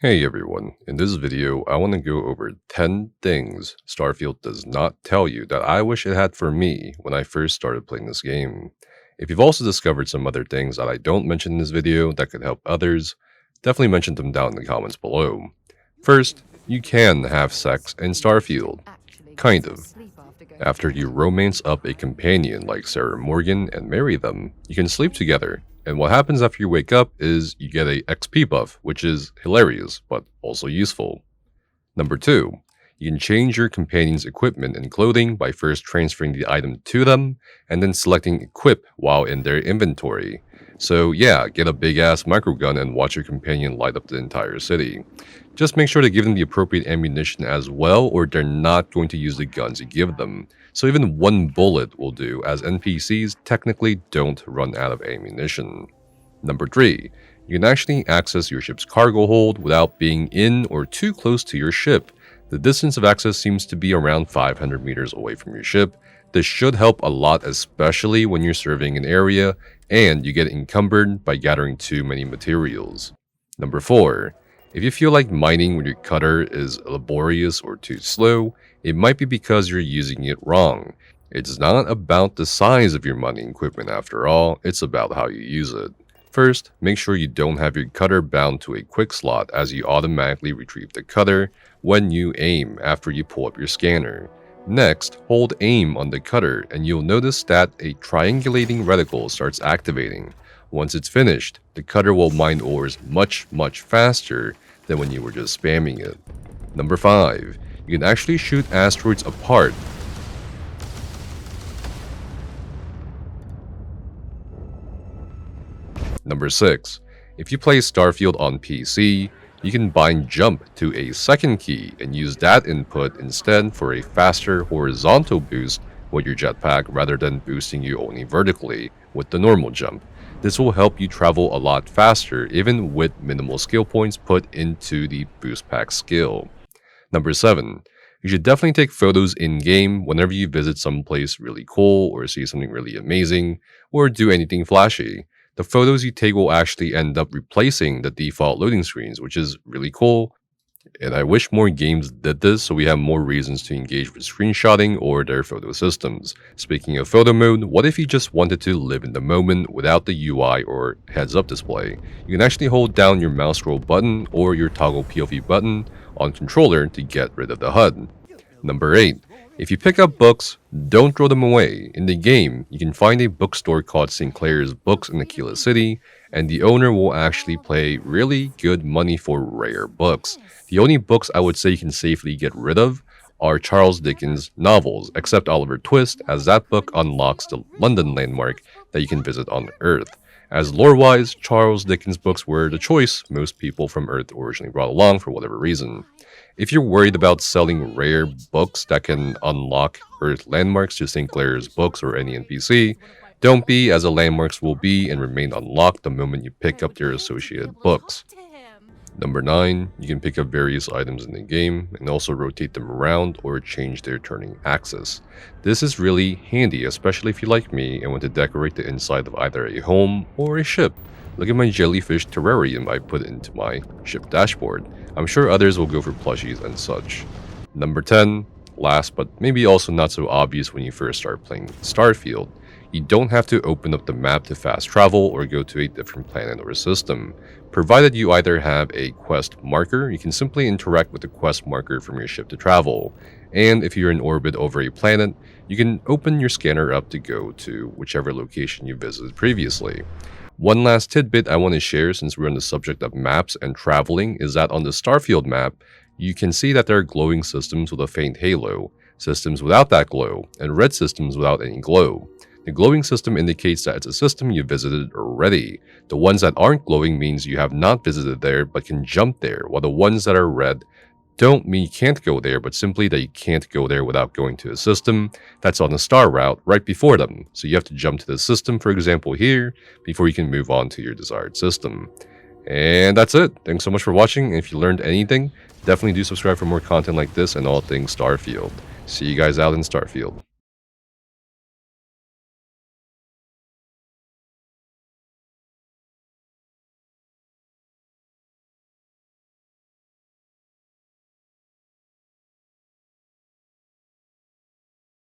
Hey everyone, in this video I want to go over 10 things Starfield does not tell you that I wish it had for me when I first started playing this game. If you've also discovered some other things that I don't mention in this video that could help others, definitely mention them down in the comments below. First, you can have sex in Starfield. Kind of. After you romance up a companion like Sarah Morgan and marry them, you can sleep together. And what happens after you wake up is you get a XP buff, which is hilarious, but also useful. Number 2, you can change your companion's equipment and clothing by first transferring the item to them, and then selecting Equip while in their inventory. So yeah, get a big ass microgun and watch your companion light up the entire city. Just make sure to give them the appropriate ammunition as well, or they're not going to use the guns you give them. So even one bullet will do, as NPCs technically don't run out of ammunition. Number 3, you can actually access your ship's cargo hold without being in or too close to your ship. The distance of access seems to be around 500 meters away from your ship. This should help a lot, especially when you're surveying an area and you get encumbered by gathering too many materials. Number 4, if you feel like mining with your cutter is laborious or too slow, it might be because you're using it wrong. It's not about the size of your mining equipment after all, it's about how you use it. First, make sure you don't have your cutter bound to a quick slot, as you automatically retrieve the cutter when you aim after you pull up your scanner. Next, hold aim on the cutter and you'll notice that a triangulating reticle starts activating. Once it's finished, the cutter will mine ores much faster than when you were just spamming it. Number 5, you can actually shoot asteroids apart. Number 6, if you play Starfield on PC, you can bind jump to a second key and use that input instead for a faster horizontal boost with your jetpack rather than boosting you only vertically with the normal jump. This will help you travel a lot faster even with minimal skill points put into the boost pack skill. Number 7, you should definitely take photos in-game whenever you visit someplace really cool or see something really amazing or do anything flashy. The photos you take will actually end up replacing the default loading screens, which is really cool. And I wish more games did this so we have more reasons to engage with screenshotting or their photo systems. Speaking of photo mode, what if you just wanted to live in the moment without the UI or heads-up display? You can actually hold down your mouse scroll button or your toggle POV button on controller to get rid of the HUD. Number 8, if you pick up books, don't throw them away. In the game, you can find a bookstore called Sinclair's Books in Aquila City, and the owner will actually pay really good money for rare books. The only books I would say you can safely get rid of are Charles Dickens' novels, except Oliver Twist, as that book unlocks the London landmark that you can visit on Earth. As lore-wise, Charles Dickens' books were the choice most people from Earth originally brought along for whatever reason. If you're worried about selling rare books that can unlock Earth landmarks to Sinclair's Books or any NPC, don't be, as the landmarks will be and remain unlocked the moment you pick up their associated books. Number 9, you can pick up various items in the game and also rotate them around or change their turning axis. This is really handy, especially if you like me and want to decorate the inside of either a home or a ship. Look at my jellyfish terrarium I put into my ship dashboard. I'm sure others will go for plushies and such. Number 10, last but maybe also not so obvious when you first start playing Starfield, you don't have to open up the map to fast travel or go to a different planet or system. Provided you either have a quest marker, you can simply interact with the quest marker from your ship to travel. And if you're in orbit over a planet, you can open your scanner up to go to whichever location you visited previously. One last tidbit I want to share since we're on the subject of maps and traveling is that on the Starfield map, you can see that there are glowing systems with a faint halo, systems without that glow, and red systems without any glow. The glowing system indicates that it's a system you visited already. The ones that aren't glowing means you have not visited there but can jump there, while the ones that are red don't mean you can't go there, but simply that you can't go there without going to a system that's on the star route right before them. So you have to jump to the system, for example here, before you can move on to your desired system. And that's it. Thanks so much for watching, and if you learned anything, definitely do subscribe for more content like this and all things Starfield. See you guys out in Starfield.